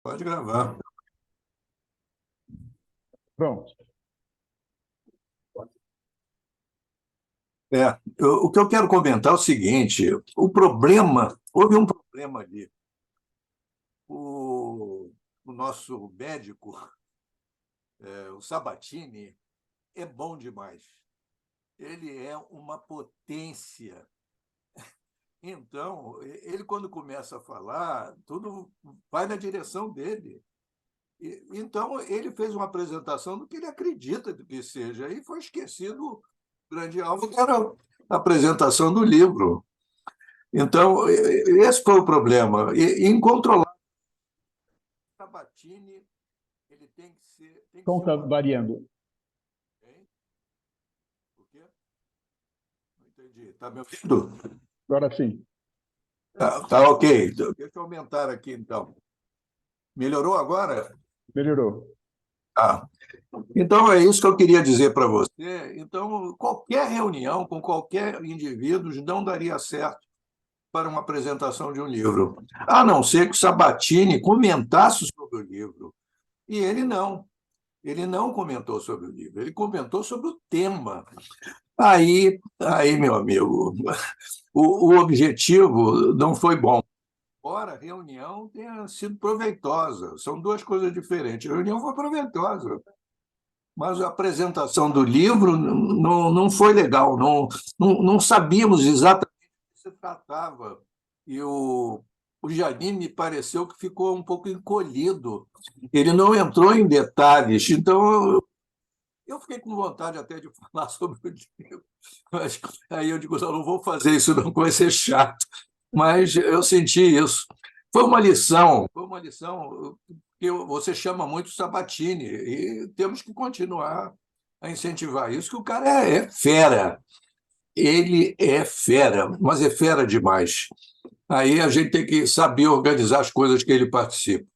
Pode gravar. Pronto. O que eu quero comentar é o seguinte: houve um problema ali. O nosso médico, o Sabatini, é bom demais. Ele é uma potência. Então, ele, quando começa a falar, tudo vai na direção dele. Então, ele fez uma apresentação do que ele acredita que seja, e foi esquecido o grande alvo, que era a apresentação do livro. Então, esse foi o problema. Incontrolável. Sabatini, ele tem que Então ser está uma. variando. Hein? O quê? Não entendi. Está me ouvindo? Agora sim, Tá ok. Então, deixa eu aumentar aqui, então. Melhorou agora? melhorou. Ah, então é isso que eu queria dizer para você. Então, qualquer reunião com qualquer indivíduo não daria certo para uma apresentação de um livro, a não ser que o Sabatini comentasse sobre o livro. E ele não comentou sobre o livro, ele comentou sobre o tema. Aí, meu amigo, o objetivo não foi bom. Embora a reunião tenha sido proveitosa, são duas coisas diferentes. A reunião foi proveitosa, mas a apresentação do livro não foi legal, não sabíamos exatamente do que se tratava. E o Janine me pareceu que ficou um pouco encolhido, ele não entrou em detalhes, então eu fiquei com vontade até de falar sobre o livro, mas aí eu digo, não vou fazer isso, não vai ser chato. Mas eu senti isso. Foi uma lição que você chama muito Sabatini, e temos que continuar a incentivar isso, que o cara é fera. Ele é fera, mas é fera demais. Aí a gente tem que saber organizar as coisas que ele participa.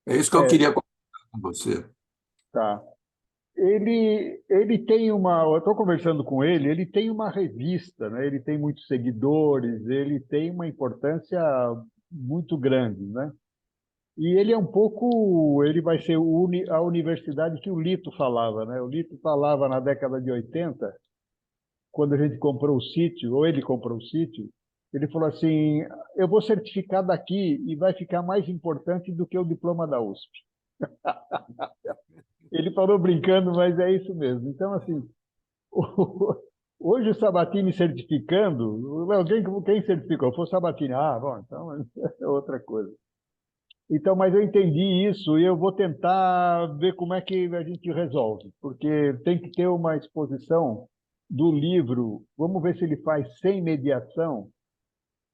É isso que eu É, queria comentar com você. tá. Ele tem uma. Eu estou conversando com ele. Ele tem uma revista, né? Ele tem muitos seguidores. Ele tem uma importância muito grande, né? E ele é um pouco. Ele vai ser a universidade que o Lito falava, né? O Lito falava na década de 80, quando a gente comprou o sítio, ou ele comprou o sítio. Ele falou assim: eu vou certificar daqui e vai ficar mais importante do que o diploma da USP. Ele falou brincando, mas é isso mesmo. Então, assim, hoje o Sabatini certificando, quem certificou? Foi o Sabatini. Ah, bom, então é outra coisa. Então, mas eu entendi isso e eu vou tentar ver como é que a gente resolve, porque tem que ter uma exposição do livro. Vamos ver se ele faz sem mediação,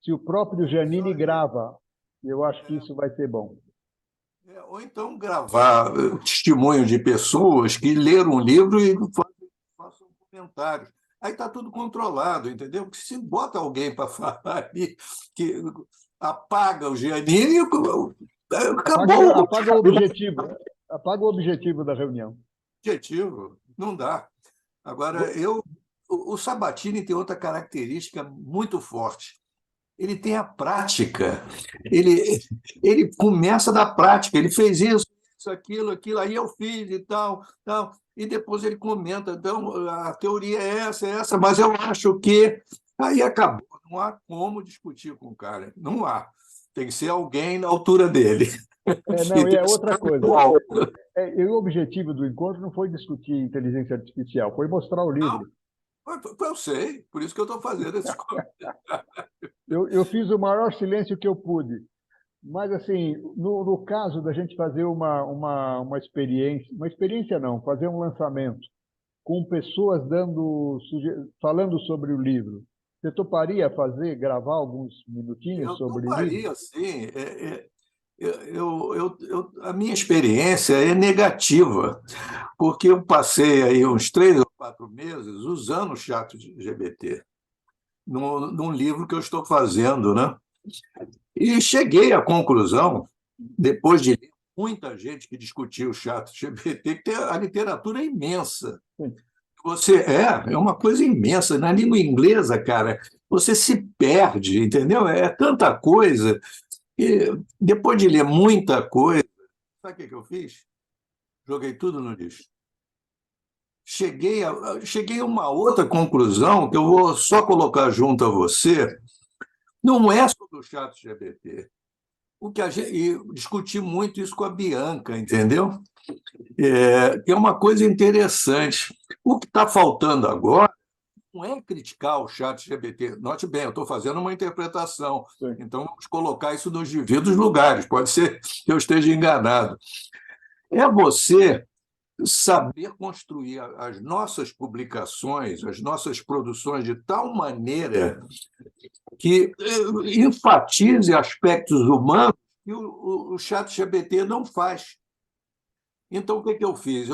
se o próprio Isso Janine aí. grava. Eu acho que É, isso vai ser bom. ou então gravar testemunho de pessoas que leram o livro e façam comentários. Aí está tudo controlado, entendeu? Porque se bota alguém para falar ali que apaga o Giannini, Apaga, acabou apaga o objetivo, apaga o objetivo da reunião. objetivo, não dá. Agora, o Sabatini tem outra característica muito forte. Ele tem a prática. Ele, ele começa da prática. Ele fez isso, aquilo, aí eu fiz e tal, tal. E depois ele comenta, então, a teoria é essa, mas eu acho que. Aí acabou. Não há como discutir com o cara. Não há. Tem que ser alguém na altura dele. É, E não, e tem é que ser outra coisa. atual. E o objetivo do encontro não foi discutir inteligência artificial, foi mostrar o Não, livro. eu sei, por isso que eu estou fazendo esse Eu fiz o maior silêncio que eu pude. Mas, assim, no caso da gente fazer uma experiência não, fazer um lançamento com pessoas falando sobre o livro, você toparia fazer, gravar alguns minutinhos Eu sobre o livro? toparia, sim. A minha experiência é negativa, porque eu passei aí uns 3 ou 4 meses usando o chat GPT num livro que eu estou fazendo, né? E cheguei à conclusão, depois de ler muita gente que discutia o chat GPT, que a literatura é imensa. Sim. É uma coisa imensa. Na língua inglesa, cara, você se perde, entendeu? É tanta coisa. E depois de ler muita coisa, sabe o que eu fiz? Joguei tudo no lixo. Cheguei a uma outra conclusão que eu vou só colocar junto a você. Não é sobre o chat GPT. O que a gente, e discuti muito isso com a Bianca, entendeu? Que é uma coisa interessante. O que está faltando agora não é criticar o chat GPT. Note bem, eu estou fazendo uma interpretação. Sim. Então, vamos colocar isso nos devidos lugares. Pode ser que eu esteja enganado. É você saber construir as nossas publicações, as nossas produções de tal maneira que enfatize aspectos humanos que o chat GPT não faz. Então, o que eu fiz?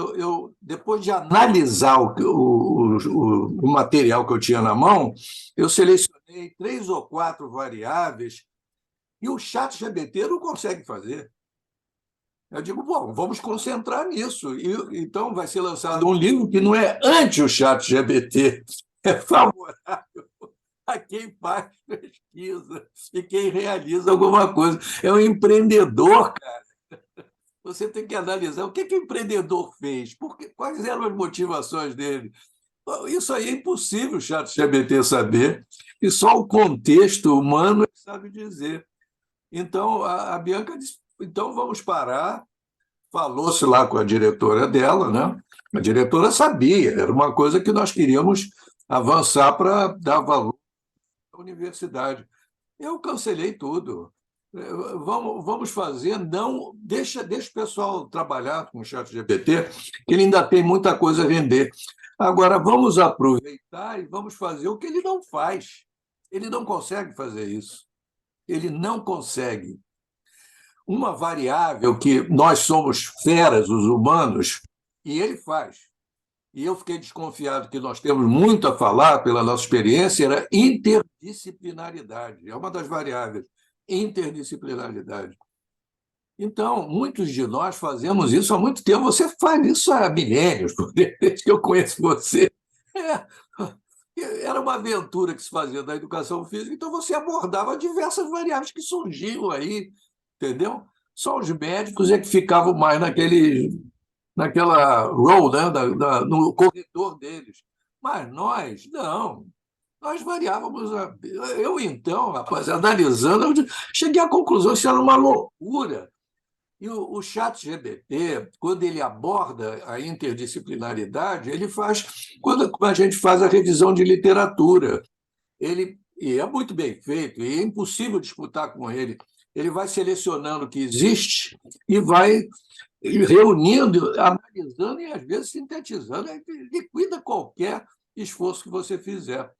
Depois de analisar o material que eu tinha na mão, eu selecionei 3 ou 4 variáveis e o chat GPT não consegue fazer. Eu digo, bom, vamos concentrar nisso. E, então, vai ser lançado um livro que não é anti o chat GPT, é favorável a quem faz pesquisa e quem realiza alguma coisa. É um empreendedor, cara. Você tem que analisar o que o empreendedor fez, quais eram as motivações dele. Isso aí é impossível o chat GPT saber, e só o contexto humano ele sabe dizer. Então, a Bianca disse, então vamos parar. Falou-se lá com a diretora dela, né? A diretora sabia, era uma coisa que nós queríamos avançar para dar valor à universidade. Eu cancelei tudo. Vamos fazer, não, deixa o pessoal trabalhar com o chat GPT, que ele ainda tem muita coisa a vender. Agora, vamos aproveitar e vamos fazer o que ele não faz. Ele não consegue fazer isso. Ele não consegue. Uma variável que nós somos feras, os humanos, e ele faz. E eu fiquei desconfiado que nós temos muito a falar, pela nossa experiência, era interdisciplinaridade. É uma das variáveis, interdisciplinaridade. Então, muitos de nós fazemos isso há muito tempo. Você faz isso há milênios, desde que eu conheço você. É, era uma aventura que se fazia da educação física, então você abordava diversas variáveis que surgiam aí, entendeu? Só os médicos é que ficavam mais naquela row, né, no corredor deles. Mas nós, não. Nós variávamos. Eu, então, rapaz, analisando, eu cheguei à conclusão que isso era uma loucura. E o chat GPT, quando ele aborda a interdisciplinaridade, ele faz, quando a gente faz a revisão de literatura, e é muito bem feito, e é impossível disputar com ele. Ele vai selecionando o que existe e vai reunindo, analisando e, às vezes, sintetizando. Liquida qualquer esforço que você fizer.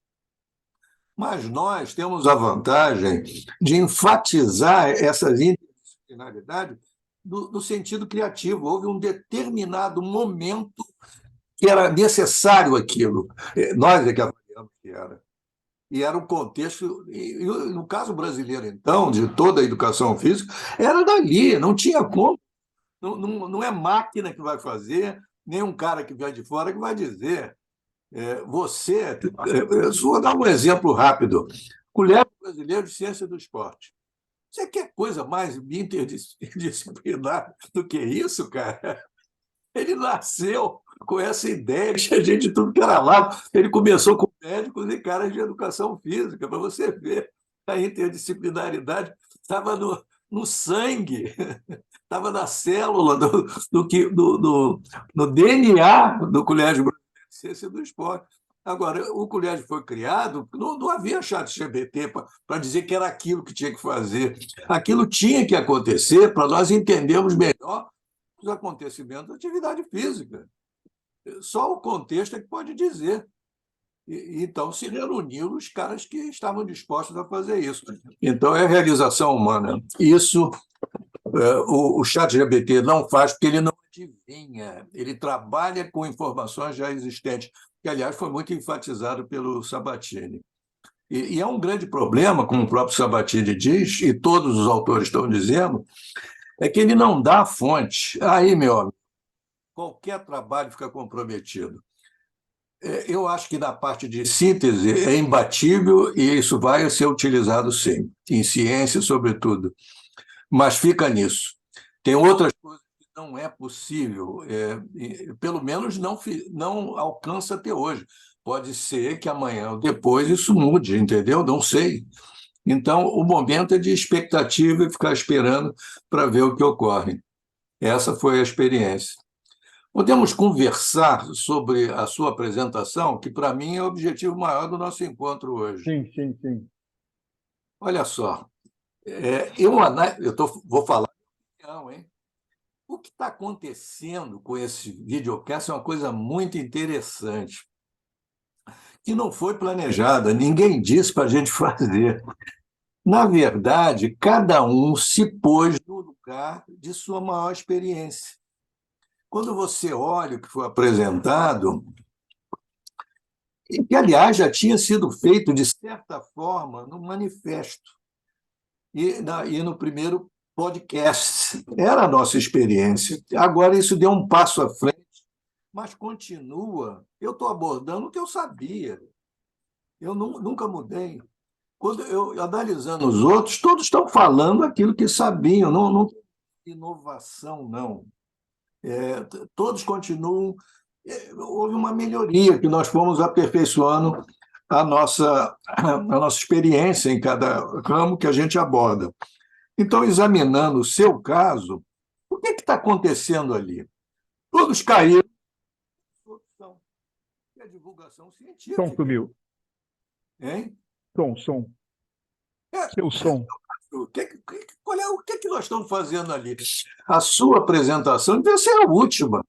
Mas nós temos a vantagem de enfatizar essas interdisciplinaridades no sentido criativo. Houve um determinado momento que era necessário aquilo. Nós é que avaliamos que era. E era um contexto, e no caso brasileiro, então, de toda a educação física, era dali, não tinha como. Não é máquina que vai fazer, nem um cara que vem de fora que vai dizer. Eu vou dar um exemplo rápido. Colégio Brasileiro de Ciência do Esporte. Você quer coisa mais interdisciplinar do que isso, cara? Ele nasceu com essa ideia, tinha gente de tudo que era lado. Ele começou com médicos e caras de educação física, para você ver. A interdisciplinaridade estava no sangue, estava na célula, no DNA do Colégio Brasileiro de Ciência do Esporte. Agora, o colégio foi criado, não havia chat GPT para dizer que era aquilo que tinha que fazer. Aquilo tinha que acontecer para nós entendermos melhor os acontecimentos da atividade física. Só o contexto é que pode dizer. Então, se reuniram os caras que estavam dispostos a fazer isso. Então, é realização humana. Isso o ChatGPT não faz porque ele não adivinha, ele trabalha com informações já existentes, que, aliás, foi muito enfatizado pelo Sabatini. E é um grande problema, como o próprio Sabatini diz, e todos os autores estão dizendo, é que ele não dá a fonte. Aí, meu amigo, qualquer trabalho fica comprometido. Eu acho que na parte de síntese é imbatível e isso vai ser utilizado sim, em ciência, sobretudo. Mas fica nisso. Tem outras coisas que não é possível, pelo menos não alcança até hoje. Pode ser que amanhã ou depois isso mude, entendeu? Não sei. Então, o momento é de expectativa e ficar esperando para ver o que ocorre. Essa foi a experiência. Podemos conversar sobre a sua apresentação, que para mim é o objetivo maior do nosso encontro hoje. Sim, sim, sim. Olha só, vou falar, não, hein? O que está acontecendo com esse videocast é uma coisa muito interessante, que não foi planejada, ninguém disse para a gente fazer. Na verdade, cada um se pôs no lugar de sua maior experiência. Quando você olha o que foi apresentado, e que, aliás, já tinha sido feito, de certa forma, no manifesto e no primeiro podcast. Era a nossa experiência. Agora, isso deu um passo à frente, mas continua. Eu estou abordando o que eu sabia. Eu nunca mudei. Quando eu analisando os outros, todos estão falando aquilo que sabiam, não tem inovação, não. Todos continuam. Houve uma melhoria que nós fomos aperfeiçoando a nossa experiência em cada ramo que a gente aborda. Então, examinando o seu caso, o que está acontecendo ali? Todos caíram na solução, que é a divulgação Som científica. sumiu. Hein? Som. É, Seu som. o que nós estamos fazendo ali? A sua apresentação deve ser a última.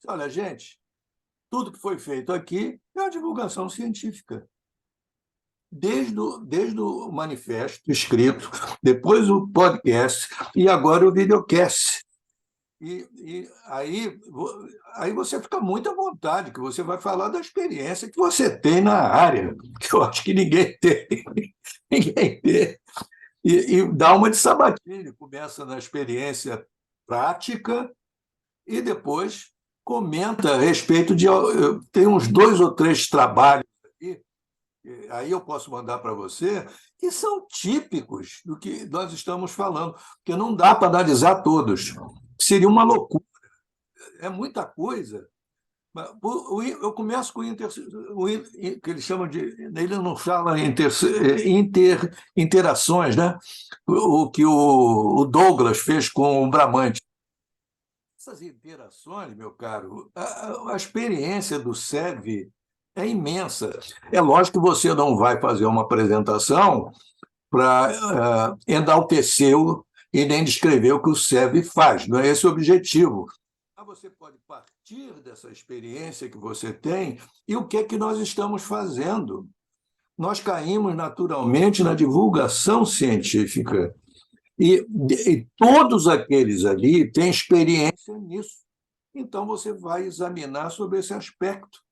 Olha, gente, tudo que foi feito aqui é a divulgação científica. Desde o manifesto escrito, depois o podcast e agora o videocast. E aí você fica muito à vontade, que você vai falar da experiência que você tem na área, que eu acho que ninguém tem. Ninguém tem. E dá uma de Sabatini, começa na experiência prática e depois comenta a respeito de. Tem uns 2 ou 3 trabalhos aqui, aí eu posso mandar para você, que são típicos do que nós estamos falando, porque não dá para analisar todos. Seria uma loucura, é muita coisa. Eu começo com que eles chamam de. Ele não fala interações, né? O que o Douglas fez com o Bramante. Essas interações, meu caro, a experiência do SEV é imensa. É lógico que você não vai fazer uma apresentação para enaltecer e nem descrever o que o SEV faz, não é esse o objetivo. Mas você pode partir dessa experiência que você tem e o que é que nós estamos fazendo. Nós caímos naturalmente na divulgação científica e todos aqueles ali têm experiência nisso. Então, você vai examinar sobre esse aspecto.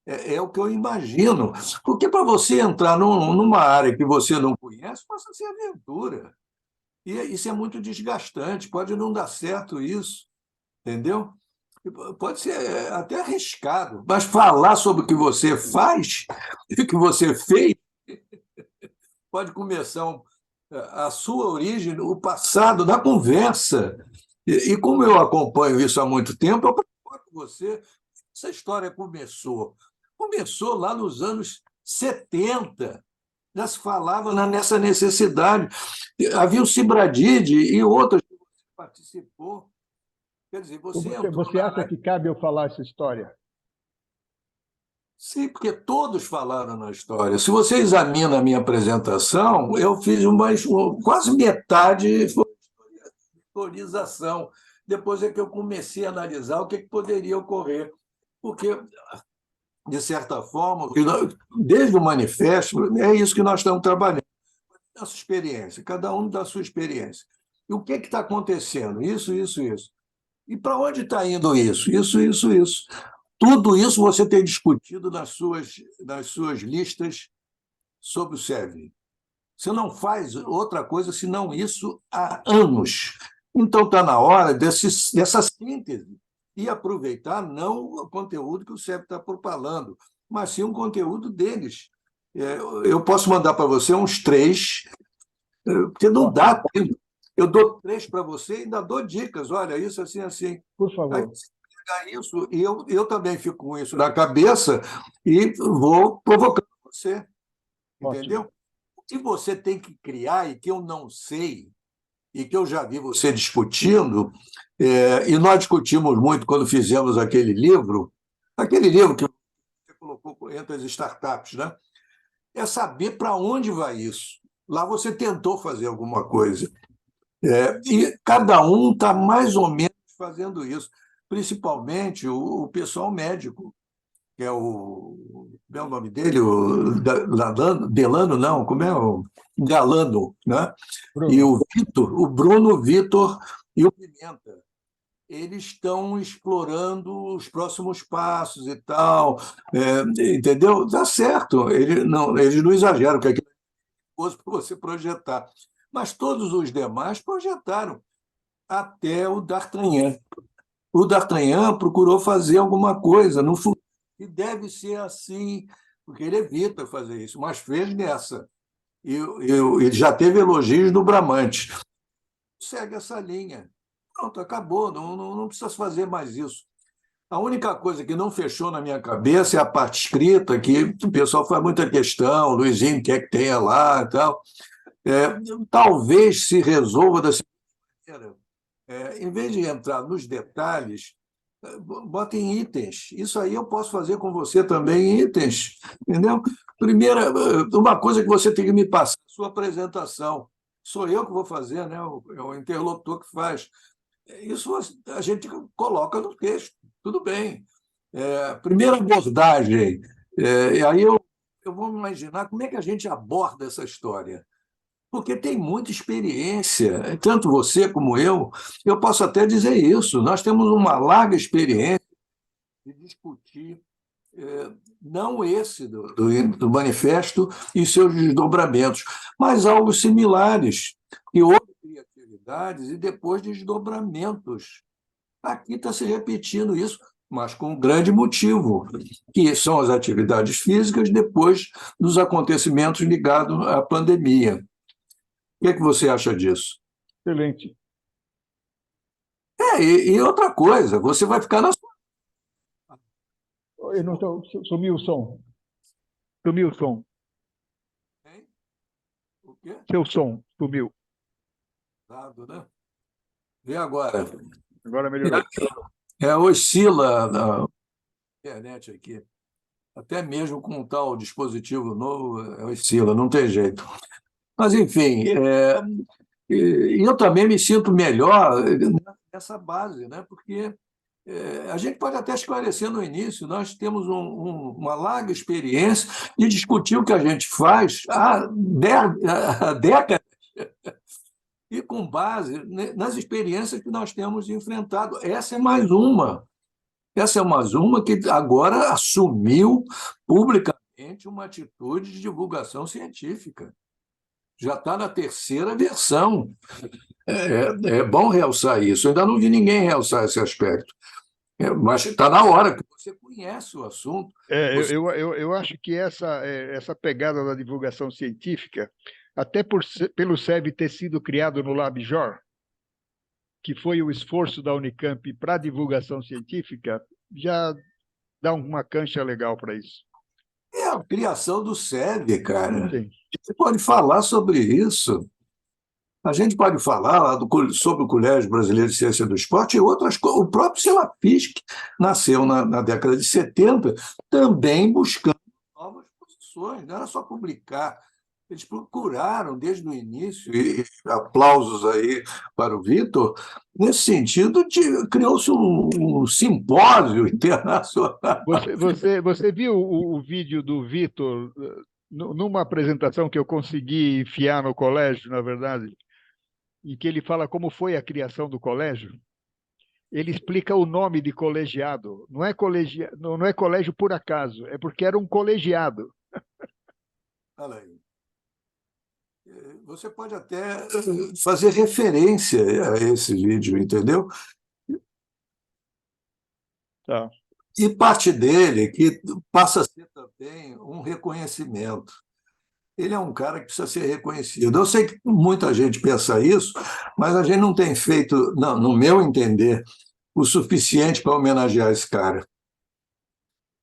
É o que eu imagino. Porque para você entrar numa área que você não conhece, passa a ser aventura. E isso é muito desgastante, pode não dar certo isso, entendeu? Pode ser até arriscado, mas falar sobre o que você faz e o que você fez pode começar a sua origem, o passado da conversa. E como eu acompanho isso há muito tempo, eu pergunto a você, essa história começou lá nos anos 70. Já se falava nessa necessidade. Havia o Cibradide e outras que você participou. Quer dizer, você entrou Você acha que cabe eu falar essa história? Sim, porque todos falaram na história. Se você examina a minha apresentação, eu fiz quase metade foi historização. Depois é que eu comecei a analisar o que poderia ocorrer. Porque, de certa forma, desde o manifesto, é isso que nós estamos trabalhando. Nossa experiência, cada um da sua experiência. E o que está acontecendo? Isso. E para onde está indo isso? Isso. Tudo isso você tem discutido nas suas listas sobre o SEV. Você não faz outra coisa senão isso há anos. Então está na hora dessa síntese e aproveitar não o conteúdo que o SEV está propalando, mas sim um conteúdo deles. Eu posso mandar para você uns 3, porque não dá tempo. Eu dou 3 para você e ainda dou dicas. Olha, isso assim, assim. Por Aí favor. você pega isso, e eu também fico com isso na cabeça e vou provocando você, Ótimo. entendeu? O que você tem que criar e que eu não sei, e que eu já vi você discutindo, e nós discutimos muito quando fizemos aquele livro que você colocou entre as startups, né? É saber para onde vai isso. Lá você tentou fazer alguma coisa. E cada um está mais ou menos fazendo isso, principalmente o pessoal médico, que é como é o nome dele? Delano, não, como é o Galano, né? E Bruno, o Vitor, o Bruno, o Vitor e o Pimenta. Eles estão explorando os próximos passos e tal, entendeu? Dá certo, eles não exageram, que é coisa para você projetar. Mas todos os demais projetaram, até o D'Artagnan. O D'Artagnan procurou fazer alguma coisa no futuro, e deve ser assim, porque ele evita fazer isso, mas fez nessa. Ele já teve elogios do Bramante. Segue essa linha. Pronto, acabou, não precisa fazer mais isso. A única coisa que não fechou na minha cabeça é a parte escrita, que o pessoal faz muita questão, o Luizinho quer que tenha lá e tal. É, talvez se resolva da seguinte maneira: em vez de entrar nos detalhes, bota em itens. Isso aí eu posso fazer com você também em itens, entendeu? Primeira, uma coisa que você tem que me passar, sua apresentação. Sou eu que vou fazer, né? É o interlocutor que faz. Isso a gente coloca no texto, tudo bem. Primeira abordagem, e aí eu vou imaginar como é que a gente aborda essa história. Porque tem muita experiência, tanto você como eu posso até dizer isso. Nós temos uma larga experiência de discutir, não esse do manifesto e seus desdobramentos, mas algo similares, que houve criatividades e depois desdobramentos. Aqui está se repetindo isso, mas com um grande motivo, que são as atividades físicas depois dos acontecimentos ligados à pandemia. O que é que você acha disso? excelente. E outra coisa, você vai ficar na sua. Eu não tô, sumiu o som. Sumiu o som. Hein? O quê? Seu som sumiu. Dado, né? Vê agora. Agora melhorou. Oscila na internet aqui. Até mesmo com um tal dispositivo novo, oscila, não tem jeito. Mas, enfim, e eu também me sinto melhor nessa base, né? Porque a gente pode até esclarecer no início, nós temos uma larga experiência de discutir o que a gente faz há décadas e com base nas experiências que nós temos enfrentado. Essa é mais uma. Essa é mais uma que agora assumiu publicamente uma atitude de divulgação científica. Já está na terceira versão. É bom realçar isso. Eu ainda não vi ninguém realçar esse aspecto. Mas está na hora, que você conhece o assunto. Você... Eu acho que essa pegada da divulgação científica, até pelo CEB ter sido criado no LabJOR, que foi o esforço da Unicamp para a divulgação científica, já dá uma cancha legal para isso. É a criação do SEB, cara. Sim. Você pode falar sobre isso. A gente pode falar lá sobre o Colégio Brasileiro de Ciência do Esporte e outras coisas. O próprio Selafisc nasceu na década de 70, também buscando novas posições, não era só publicar. Eles procuraram desde o início, e aplausos aí para o Vitor, nesse sentido, criou-se um simpósio internacional. Você viu o vídeo do Vitor numa apresentação que eu consegui enfiar no colégio, na verdade, em que ele fala como foi a criação do colégio? Ele explica o nome de colegiado. Não é colégio por acaso, é porque era um colegiado. Olha aí. Você pode até fazer referência a esse vídeo, entendeu? Tá. E parte dele que passa a ser também um reconhecimento. ele é um cara que precisa ser reconhecido. Eu sei que muita gente pensa isso, mas a gente não tem feito, não, no meu entender, o suficiente para homenagear esse cara.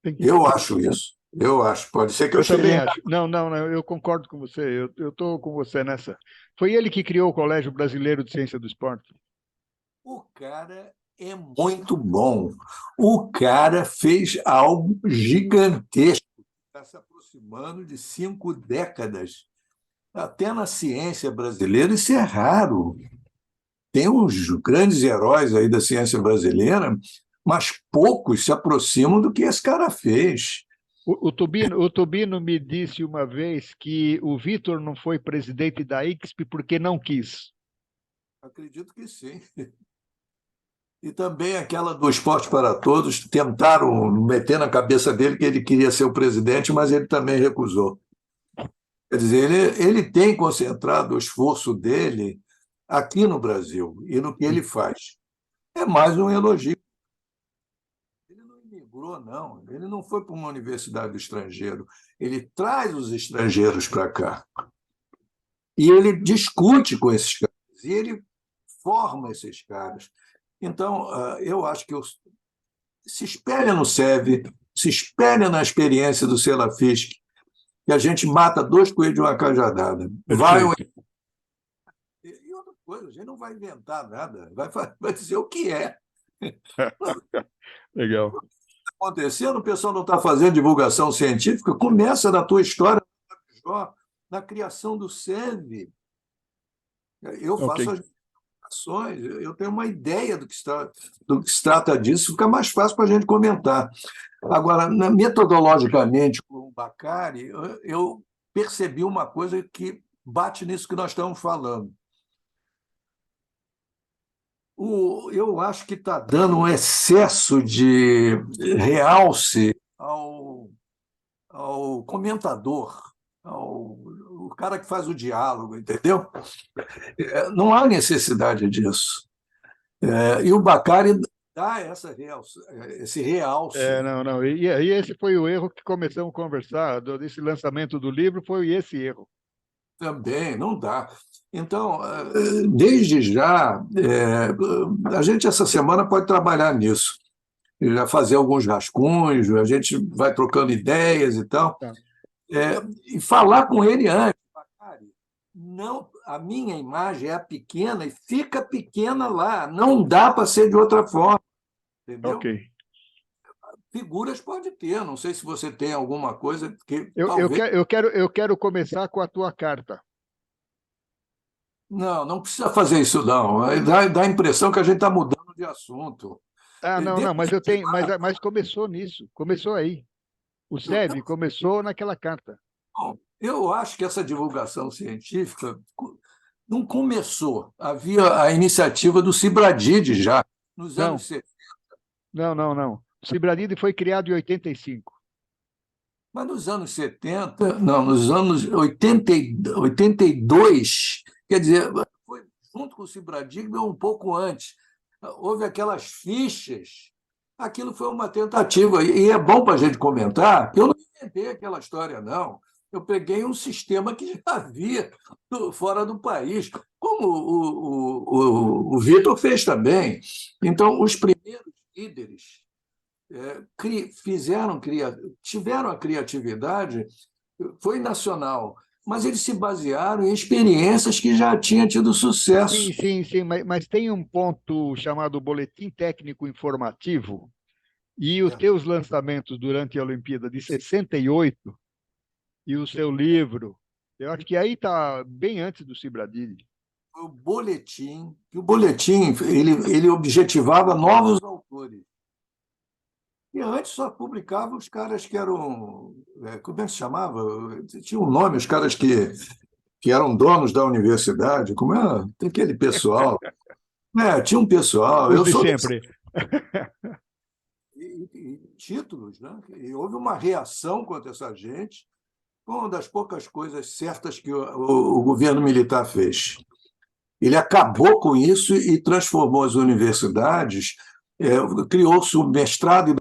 Sim. Eu acho isso. Eu acho. Pode ser que eu Eu esteja também enganado. acho. Não, não, não, eu concordo com você. Eu estou com você nessa. Foi ele que criou o Colégio Brasileiro de Ciência do Esporte. O cara é muito bom. O cara fez algo gigantesco. Está se aproximando de 5 décadas. Até na ciência brasileira, isso é raro. Tem uns grandes heróis aí da ciência brasileira, mas poucos se aproximam do que esse cara fez. O Tubino me disse uma vez que o Vitor não foi presidente da ICSP porque não quis. Acredito que sim. E também aquela do Esporte para Todos, tentaram meter na cabeça dele que ele queria ser o presidente, mas ele também recusou. Quer dizer, ele tem concentrado o esforço dele aqui no Brasil e no que ele faz. É mais um elogio. Ele não imigrou, não. Ele não foi para uma universidade do estrangeiro. Ele traz os estrangeiros para cá. E ele discute com esses caras. E ele forma esses caras. Então, eu acho que se espelha no SEV, se espelha na experiência do Selafisc, que a gente mata dois coelhos de uma cajadada. Perfeito. E outra coisa, a gente não vai inventar nada, vai dizer o que é. Legal. Acontecendo, o pessoal não está fazendo divulgação científica, começa na tua história, na criação do SEV. Eu Ok. faço as ações, eu tenho uma ideia do que se trata disso, fica mais fácil para a gente comentar. Agora, metodologicamente, com o Bacari, eu percebi uma coisa que bate nisso que nós estamos falando. Eu acho que está dando um excesso de realce ao comentador, o cara que faz o diálogo, entendeu? Não há necessidade disso. E o Bacari dá esse realce. Não, não. E esse foi o erro que começamos a conversar, desse lançamento do livro, foi esse erro. Também, não dá. Então, desde já, a gente essa semana pode trabalhar nisso, já fazer alguns rascunhos, a gente vai trocando ideias e tal, Tá. e falar com ele antes. Bacari, não, a minha imagem é pequena e fica pequena lá, não dá para ser de outra forma, Ok. entendeu? Figuras pode ter, não sei se você tem alguma coisa que Eu talvez. quero, eu quero, eu quero começar com a tua carta. Não, não precisa fazer isso, não. Dá a impressão que a gente está mudando de assunto. Ah, não, Deixa não, mas eu tenho, mas começou nisso, começou aí. O SEB começou naquela carta. Bom, eu acho que essa divulgação científica não começou. Havia a iniciativa do Cibradide já, nos anos Não, 70. não, não, não. O Cibradide foi criado em 85. Mas nos anos 70, não, nos anos 82, quer dizer, foi junto com o Cibradide um pouco antes. Houve aquelas fichas. Aquilo foi uma tentativa. E é bom para a gente comentar que eu não inventei aquela história, não. Eu peguei um sistema que já havia fora do país, como o Vitor fez também. Então, os primeiros líderes tiveram a criatividade, foi nacional, mas eles se basearam em experiências que já tinham tido Sim, sucesso. sim, sim, mas tem um ponto chamado Boletim Técnico Informativo e os teus lançamentos durante a Olimpíada de 68 e o seu livro, eu acho que aí está bem antes do Cibradide. O boletim, que o boletim ele objetivava novos autores. E antes só publicava os caras que eram. Como é que se chamava? Tinha um nome, os caras que eram donos da universidade. Como é? Tem aquele pessoal. Tinha um pessoal. Os Eu de sou desse. sempre. E títulos, né? E houve uma reação contra essa gente. Foi uma das poucas coisas certas que o governo militar fez. Ele acabou com isso e transformou as universidades, criou-se o mestrado.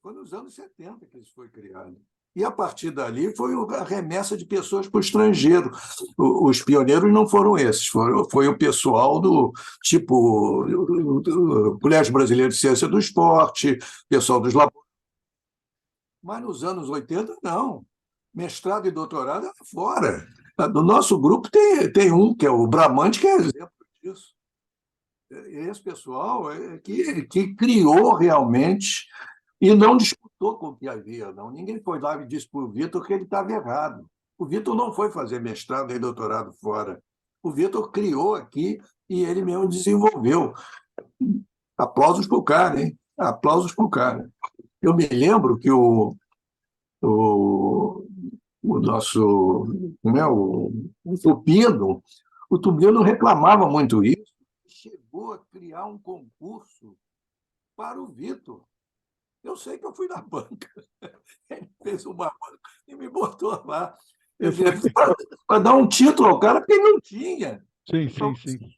Foi nos anos 70 que isso foi criado. E, a partir dali, foi a remessa de pessoas para o estrangeiro. Os pioneiros não foram esses, foi o pessoal do tipo o Colégio Brasileiro de Ciência do Esporte, pessoal dos laboratórios. Mas nos anos 80, não. Mestrado e doutorado é fora. Do nosso grupo tem um, que é o Bramante, que é exemplo disso. Esse pessoal que criou realmente e não disputou com o que havia, não. Ninguém foi lá e disse para o Vitor que ele estava errado. O Vitor não foi fazer mestrado e doutorado fora. O Vitor criou aqui e ele mesmo desenvolveu. Aplausos para o cara, hein? Aplausos para o cara. Eu me lembro que o, o nosso, né, o Tupino reclamava muito isso, chegou a criar um concurso para o Vitor. Eu sei que eu fui na banca, ele fez uma banca e me botou lá. Para dar um título ao cara, porque ele não tinha. Sim, Então, sim, sim.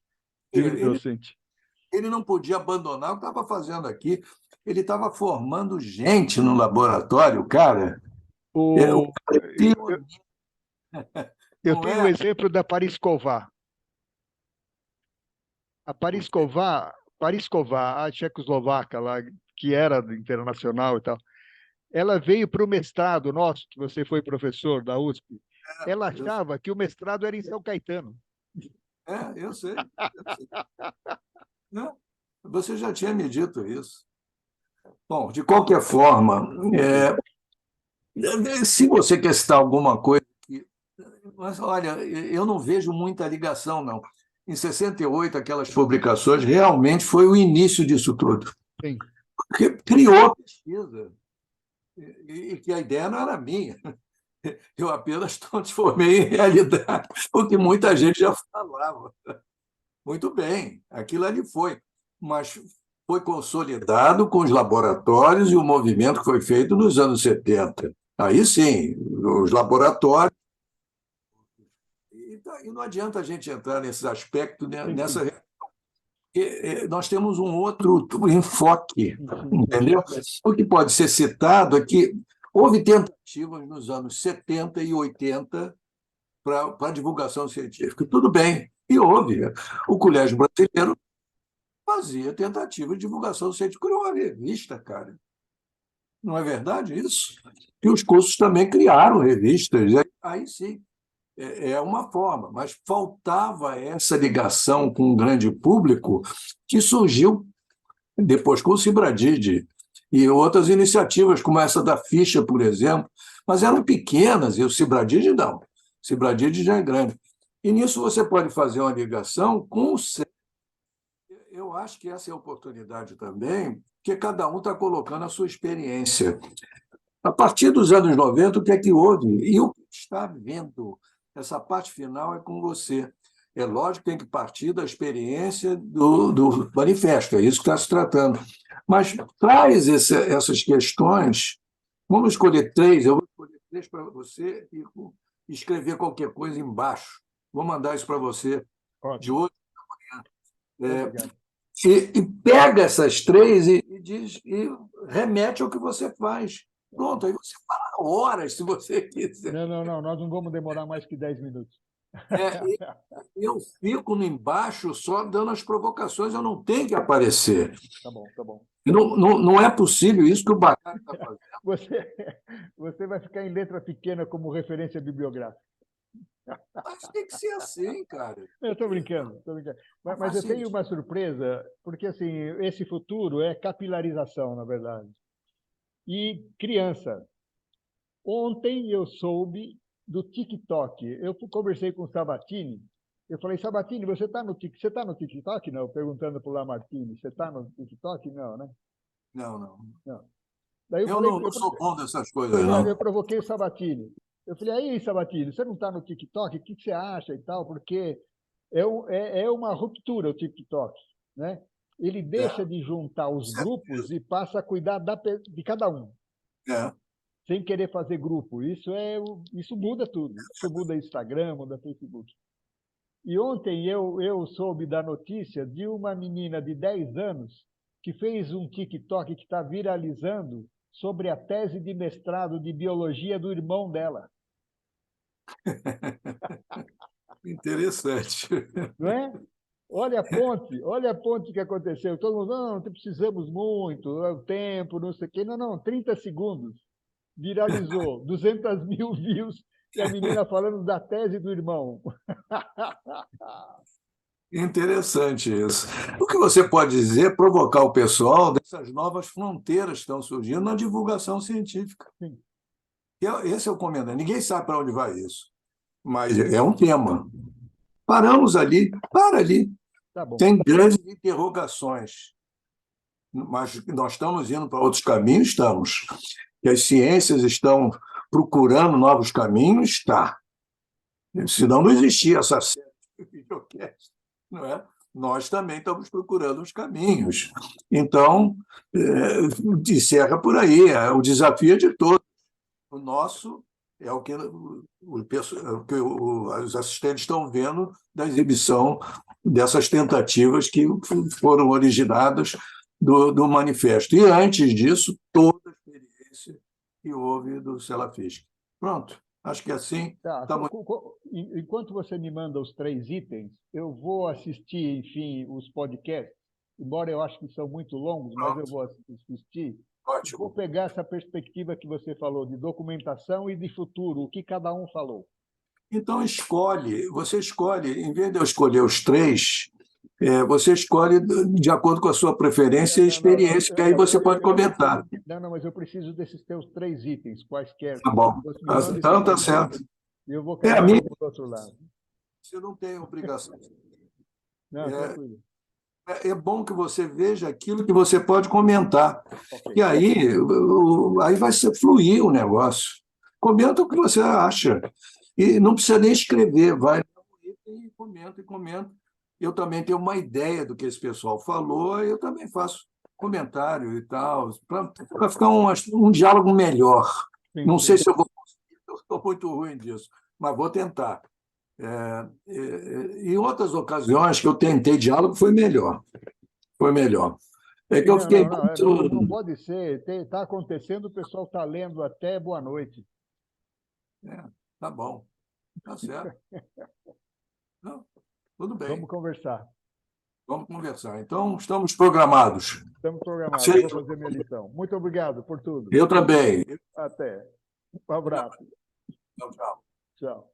Livre ele, docente. ele não podia abandonar o que estava fazendo aqui. Ele estava formando gente no laboratório, cara. O O, cara é pioneiro, eu não tenho o é? exemplo da Paris-Covar. A Paris-Covar, a tchecoslovaca lá, que era internacional e tal, ela veio para o mestrado nosso, que você foi professor da USP. Ela Eu, achava que o mestrado era em São Caetano. eu sei. Eu sei. Não, você já tinha me dito isso. Bom, de qualquer forma, se você quer citar alguma coisa, mas olha, eu não vejo muita ligação, não. Em 68, aquelas publicações realmente foi o início disso tudo. Sim. Porque criou a pesquisa, e que a ideia não era minha. Eu apenas transformei em realidade o que muita gente já falava. Muito bem, aquilo ali foi, mas foi consolidado com os laboratórios e o movimento que foi feito nos anos 70. Aí sim, os laboratórios. E não adianta a gente entrar nesses aspectos, né, Sim, sim. nós temos um outro enfoque, Sim, sim, sim. entendeu? O que pode ser citado é que houve tentativas nos anos 70 e 80 para a divulgação científica. Tudo bem, e houve. O Colégio Brasileiro fazia tentativa de divulgação científica, criou uma revista, cara. Não é verdade isso? E os cursos também criaram revistas. Aí sim, é uma forma, mas faltava essa ligação com o grande público que surgiu depois com o Cibradide e outras iniciativas, como essa da Ficha, por exemplo, mas eram pequenas, e o Cibradide não. O Cibradide já é grande. E nisso você pode fazer uma ligação com o eu acho que essa é a oportunidade também, que cada um está colocando a sua experiência. A partir dos anos 90, o que é que houve? E o que está vendo? Essa parte final é com você. É lógico que tem que partir da experiência do manifesto, é isso que está se tratando. Mas traz essas questões, vamos escolher três, eu vou escolher três para você e escrever qualquer coisa embaixo. Vou mandar isso para você de Ótimo. hoje. Obrigado. E pega essas três e remete ao que você faz. Pronto, aí você fala horas, se você quiser. Não, não, não, nós não vamos demorar mais que 10 minutos. E eu fico no embaixo só dando as provocações, eu não tenho que aparecer. Tá bom, tá bom. Não é possível isso que o Bacana está fazendo. Você, você vai ficar em letra pequena como referência bibliográfica. Mas tem que ser assim, cara. Eu estou brincando, estou brincando. Não Mas faz eu tenho sentido. uma surpresa, porque assim, esse futuro é capilarização, na verdade. E criança. Ontem eu soube do TikTok. Eu conversei com o Sabatini. Eu falei, Sabatini, você tá no TikTok? Não, perguntando para o Lamartine. Você está no TikTok? Não, né? Não, não. Não. Daí eu Eu falei, não sou bom dessas coisas, eu não. provoquei o Sabatini. Eu falei, aí, Sabatini, você não está no TikTok? O que você acha e tal? Porque é uma ruptura o TikTok, né? Ele deixa É, de juntar os grupos certeza. e passa a cuidar de cada um, É. sem querer fazer grupo. Isso muda tudo. Isso muda Instagram, muda Facebook. E ontem eu soube da notícia de uma menina de 10 anos que fez um TikTok que está viralizando sobre a tese de mestrado de biologia do irmão dela. Interessante. Não é? Olha a ponte que aconteceu. Todo mundo, não, precisamos muito, é o tempo, não sei o quê. Não, não, 30 segundos. Viralizou, 200 mil views, e a menina falando da tese do irmão. Interessante isso. O que você pode dizer é provocar o pessoal dessas novas fronteiras que estão surgindo na divulgação científica. Sim. Esse é o comentário. Ninguém sabe para onde vai isso, mas é um tema. Paramos ali, para ali. Tá bom. Tem grandes interrogações, mas nós estamos indo para outros caminhos, estamos. Que as ciências estão procurando novos caminhos, está. Senão não existia essa série de videocast, não é? Nós também estamos procurando os caminhos. Então, encerra por aí. O desafio é de todos. O nosso é o que os assistentes estão vendo da exibição dessas tentativas que foram originadas do manifesto. E, antes disso, toda a experiência que houve do Salafisca. Pronto. Acho que assim Tá. está muito. Enquanto você me manda os 3 itens, eu vou assistir, enfim, os podcasts, embora eu acho que são muito longos, mas eu vou assistir. Ótimo. Vou pegar essa perspectiva que você falou de documentação e de futuro, o que cada um falou. Então, você escolhe, em vez de eu escolher os 3, você escolhe de acordo com a sua preferência e experiência, que aí você pode comentar. Não, mas eu preciso desses teus 3 itens, quaisquer. Tá bom. Então, tá certo. E eu vou A minha, do outro lado. você não tem obrigação. Não, tranquilo. É bom que você veja aquilo que você pode comentar. Okay. E aí vai fluir o negócio. Comenta o que você acha. E não precisa nem escrever, vai e comenta. Eu também tenho uma ideia do que esse pessoal falou, eu também faço comentário e tal, para ficar um diálogo melhor. Sim, não sei se eu vou conseguir, eu estou muito ruim disso, mas vou tentar. Em outras ocasiões que eu tentei diálogo, foi melhor. Foi melhor. É que eu fiquei não pode ser. Está acontecendo, o pessoal está lendo até boa noite. Tá bom. Tá certo. Não, tudo bem. Vamos conversar. Vamos conversar. Então, estamos programados. Estamos programados. Eu vou fazer minha lição. Muito obrigado por tudo. Eu também. Até. Um abraço. Tchau, tchau. Tchau.